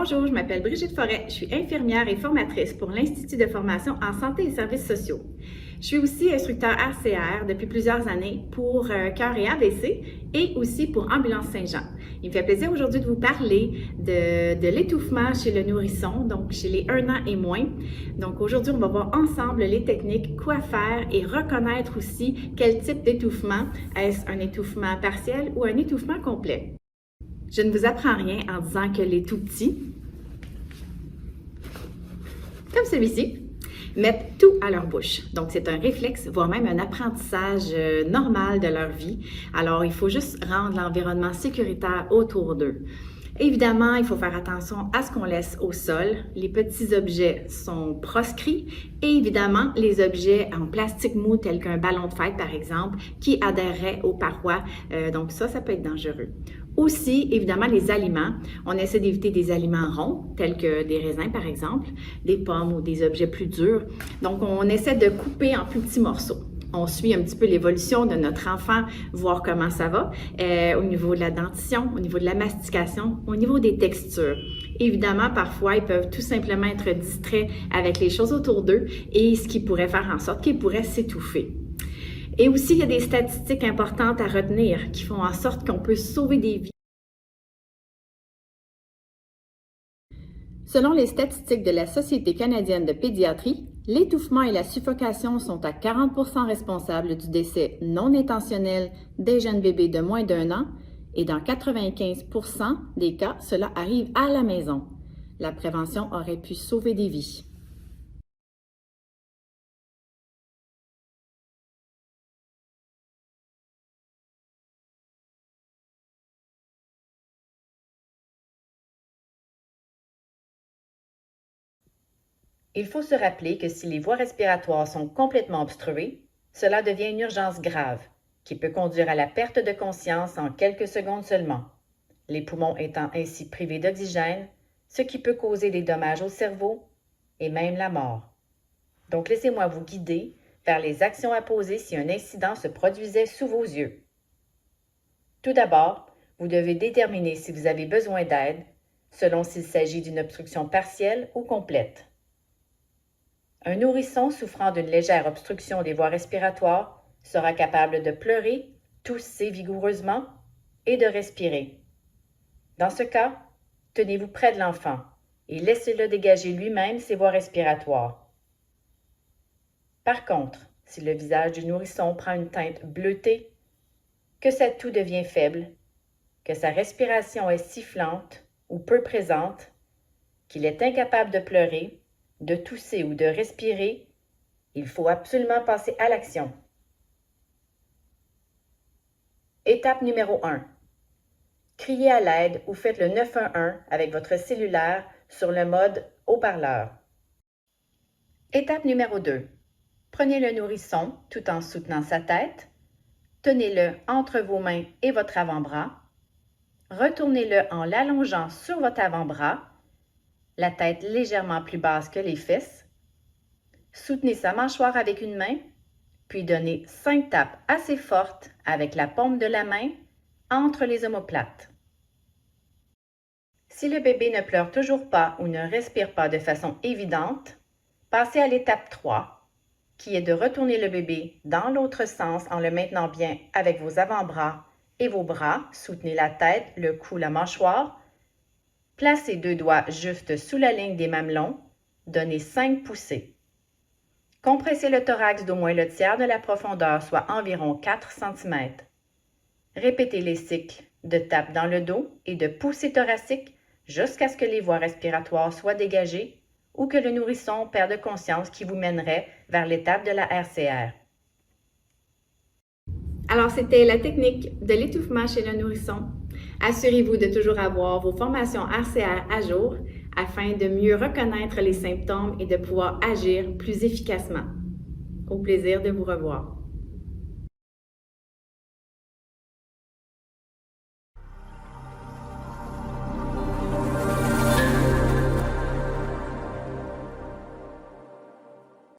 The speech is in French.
Bonjour, je m'appelle Brigitte Forêt, je suis infirmière et formatrice pour l'Institut de formation en santé et services sociaux. Je suis aussi instructeur RCR depuis plusieurs années pour Cœur et AVC et aussi pour Ambulance Saint-Jean. Il me fait plaisir aujourd'hui de vous parler de l'étouffement chez le nourrisson, donc chez les 1 an et moins. Donc aujourd'hui, on va voir ensemble les techniques, quoi faire et reconnaître aussi quel type d'étouffement. Est-ce un étouffement partiel ou un étouffement complet? Je ne vous apprends rien en disant que les tout-petits, comme celui-ci, mettent tout à leur bouche. Donc, c'est un réflexe, voire même un apprentissage normal de leur vie. Alors, il faut juste rendre l'environnement sécuritaire autour d'eux. Évidemment, il faut faire attention à ce qu'on laisse au sol. Les petits objets sont proscrits et évidemment, les objets en plastique mou tels qu'un ballon de fête, par exemple, qui adhéreraient aux parois. Donc ça peut être dangereux. Aussi, évidemment, les aliments. On essaie d'éviter des aliments ronds, tels que des raisins, par exemple, des pommes ou des objets plus durs. Donc, on essaie de couper en plus petits morceaux. On suit un petit peu l'évolution de notre enfant, voir comment ça va au niveau de la dentition, au niveau de la mastication, au niveau des textures. Évidemment, parfois, ils peuvent tout simplement être distraits avec les choses autour d'eux et ce qui pourrait faire en sorte qu'ils pourraient s'étouffer. Et aussi, il y a des statistiques importantes à retenir qui font en sorte qu'on peut sauver des vies. Selon les statistiques de la Société canadienne de pédiatrie, l'étouffement et la suffocation sont à 40% responsables du décès non intentionnel des jeunes bébés de moins d'1 an et dans 95% des cas, cela arrive à la maison. La prévention aurait pu sauver des vies. Il faut se rappeler que si les voies respiratoires sont complètement obstruées, cela devient une urgence grave, qui peut conduire à la perte de conscience en quelques secondes seulement, les poumons étant ainsi privés d'oxygène, ce qui peut causer des dommages au cerveau et même la mort. Donc laissez-moi vous guider vers les actions à poser si un incident se produisait sous vos yeux. Tout d'abord, vous devez déterminer si vous avez besoin d'aide, selon s'il s'agit d'une obstruction partielle ou complète. Un nourrisson souffrant d'une légère obstruction des voies respiratoires sera capable de pleurer, tousser vigoureusement et de respirer. Dans ce cas, tenez-vous près de l'enfant et laissez-le dégager lui-même ses voies respiratoires. Par contre, si le visage du nourrisson prend une teinte bleutée, que sa toux devient faible, que sa respiration est sifflante ou peu présente, qu'il est incapable de pleurer, de tousser ou de respirer, il faut absolument passer à l'action. Étape numéro 1. Criez à l'aide ou faites le 911 avec votre cellulaire sur le mode haut-parleur. Étape numéro 2. Prenez le nourrisson tout en soutenant sa tête. Tenez-le entre vos mains et votre avant-bras. Retournez-le en l'allongeant sur votre avant-bras, la tête légèrement plus basse que les fesses. Soutenez sa mâchoire avec une main, puis donnez 5 tapes assez fortes avec la paume de la main entre les omoplates. Si le bébé ne pleure toujours pas ou ne respire pas de façon évidente, passez à l'étape 3, qui est de retourner le bébé dans l'autre sens en le maintenant bien avec vos avant-bras et vos bras. Soutenez la tête, le cou, la mâchoire. Placez 2 doigts juste sous la ligne des mamelons. Donnez 5 poussées. Compressez le thorax d'au moins le tiers de la profondeur, soit environ 4 cm. Répétez les cycles de tape dans le dos et de poussée thoracique jusqu'à ce que les voies respiratoires soient dégagées ou que le nourrisson perde conscience qui vous mènerait vers l'étape de la RCR. Alors, c'était la technique de l'étouffement chez le nourrisson. Assurez-vous de toujours avoir vos formations RCR à jour afin de mieux reconnaître les symptômes et de pouvoir agir plus efficacement. Au plaisir de vous revoir.